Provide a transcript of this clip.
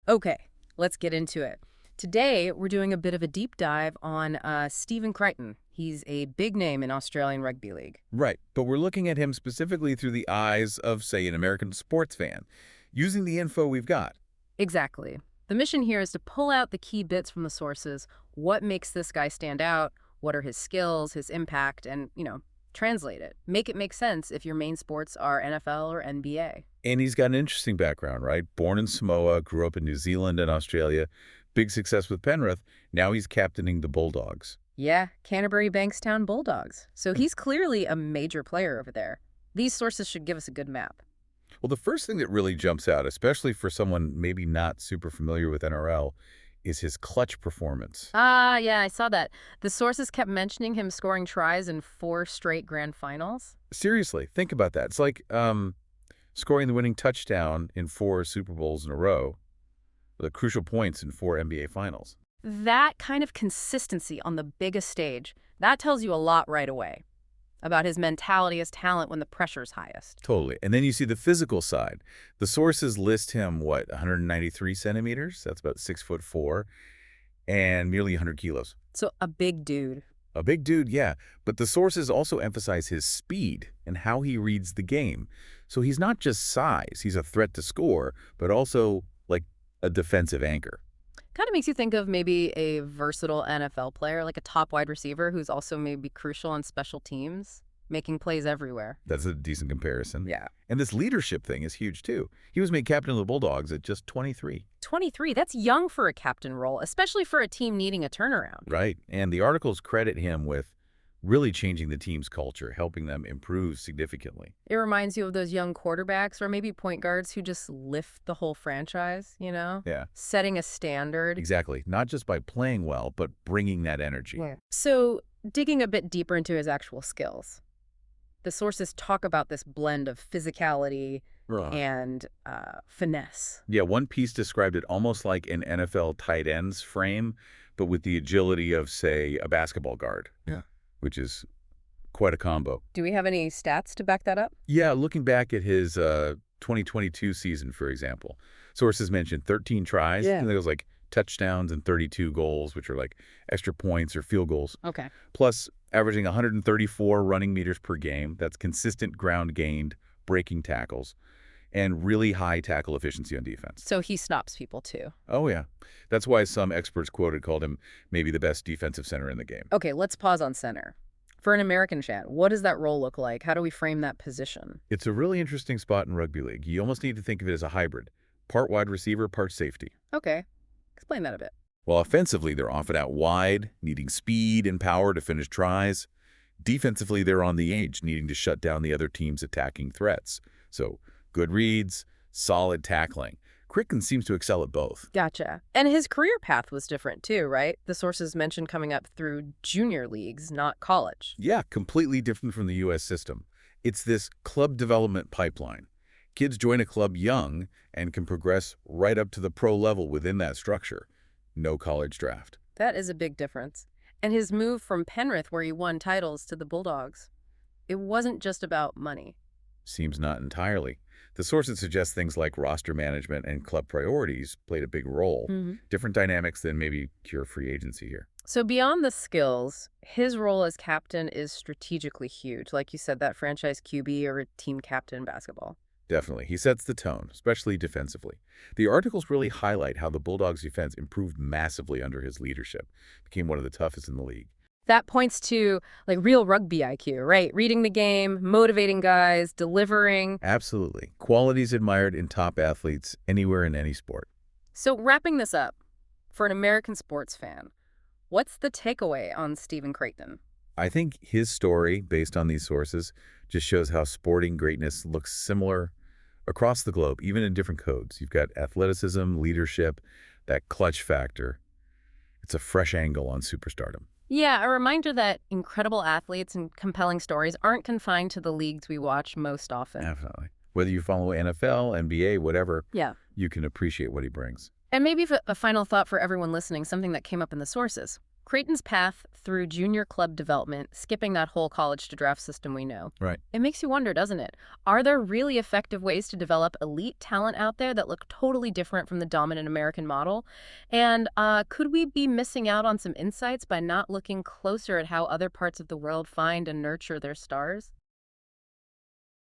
Okay, let's get into it. Today, we're doing a bit of a deep dive on Stephen Crichton. He's a big name in Australian Rugby League. Right, but we're looking at him specifically through the eyes of, say, an American sports fan, using the info we've got. Exactly. The mission here is to pull out the key bits from the sources. What makes this guy stand out? What are his skills, his impact, and, translate it. Make it make sense if your main sports are NFL or NBA. And he's got an interesting background, right? Born in Samoa, grew up in New Zealand and Australia, big success with Penrith. Now he's captaining the Bulldogs. Yeah, Canterbury Bankstown Bulldogs. So he's clearly a major player over there. These sources should give us a good map. Well, the first thing that really jumps out, especially for someone maybe not super familiar with NRL, is his clutch performance. Yeah, I saw that. The sources kept mentioning him scoring tries in 4 straight grand finals. Seriously, think about that. It's like scoring the winning touchdown in 4 Super Bowls in a row, the crucial points in 4 NBA finals. That kind of consistency on the biggest stage, that tells you a lot right away about his mentality, his talent when the pressure's highest. Totally. And then you see the physical side. The sources list him, 193 centimeters? That's about 6'4", and nearly 100 kilos. So a big dude. A big dude, yeah. But the sources also emphasize his speed and how he reads the game. So he's not just size. He's a threat to score, but also like a defensive anchor. Kind of makes you think of maybe a versatile NFL player, like a top wide receiver who's also maybe crucial on special teams, making plays everywhere. That's a decent comparison. Yeah. And this leadership thing is huge, too. He was made captain of the Bulldogs at just 23. 23, that's young for a captain role, especially for a team needing a turnaround. Right. And the articles credit him with really changing the team's culture, helping them improve significantly. It reminds you of those young quarterbacks or maybe point guards who just lift the whole franchise, Yeah. Setting a standard. Exactly. Not just by playing well, but bringing that energy. Yeah. So, digging a bit deeper into his actual skills, the sources talk about this blend of physicality and finesse. Yeah, one piece described it almost like an NFL tight end's frame, but with the agility of, say, a basketball guard. Yeah. Which is quite a combo. Do we have any stats to back that up? Yeah, looking back at his 2022 season, for example, sources mentioned 13 tries, and there was like touchdowns and 32 goals, which are like extra points or field goals. Okay. Plus averaging 134 running meters per game. That's consistent ground gained, breaking tackles, and really high tackle efficiency on defense. So he stops people too. Oh, yeah. That's why some experts called him maybe the best defensive center in the game. Okay, let's pause on center. For an American fan, what does that role look like? How do we frame that position? It's a really interesting spot in rugby league. You almost need to think of it as a hybrid. Part wide receiver, part safety. Okay. Explain that a bit. Well, offensively, they're often out wide, needing speed and power to finish tries. Defensively, they're on the edge, needing to shut down the other team's attacking threats. So, good reads, solid tackling. Crichton seems to excel at both. Gotcha. And his career path was different too, right? The sources mentioned coming up through junior leagues, not college. Yeah, completely different from the U.S. system. It's this club development pipeline. Kids join a club young and can progress right up to the pro level within that structure. No college draft. That is a big difference. And his move from Penrith, where he won titles, to the Bulldogs, it wasn't just about money. Seems not entirely. The sources suggest things like roster management and club priorities played a big role. Different dynamics than maybe pure free agency here. So beyond the skills, his role as captain is strategically huge. Like you said, that franchise QB or a team captain in basketball. Definitely. He sets the tone, especially defensively. The articles really highlight how the Bulldogs' defense improved massively under his leadership, became one of the toughest in the league. That points to like real rugby IQ, right? Reading the game, motivating guys, delivering. Absolutely. Qualities admired in top athletes anywhere in any sport. So wrapping this up, for an American sports fan, what's the takeaway on Stephen Crichton? I think his story, based on these sources, just shows how sporting greatness looks similar across the globe, even in different codes. You've got athleticism, leadership, that clutch factor. It's a fresh angle on superstardom. Yeah, a reminder that incredible athletes and compelling stories aren't confined to the leagues we watch most often. Definitely. Whether you follow NFL, NBA, whatever, yeah, you can appreciate what he brings. And maybe a final thought for everyone listening, something that came up in the sources. Creighton's path through junior club development, skipping that whole college to draft system we know. Right. It makes you wonder, doesn't it? Are there really effective ways to develop elite talent out there that look totally different from the dominant American model? And could we be missing out on some insights by not looking closer at how other parts of the world find and nurture their stars?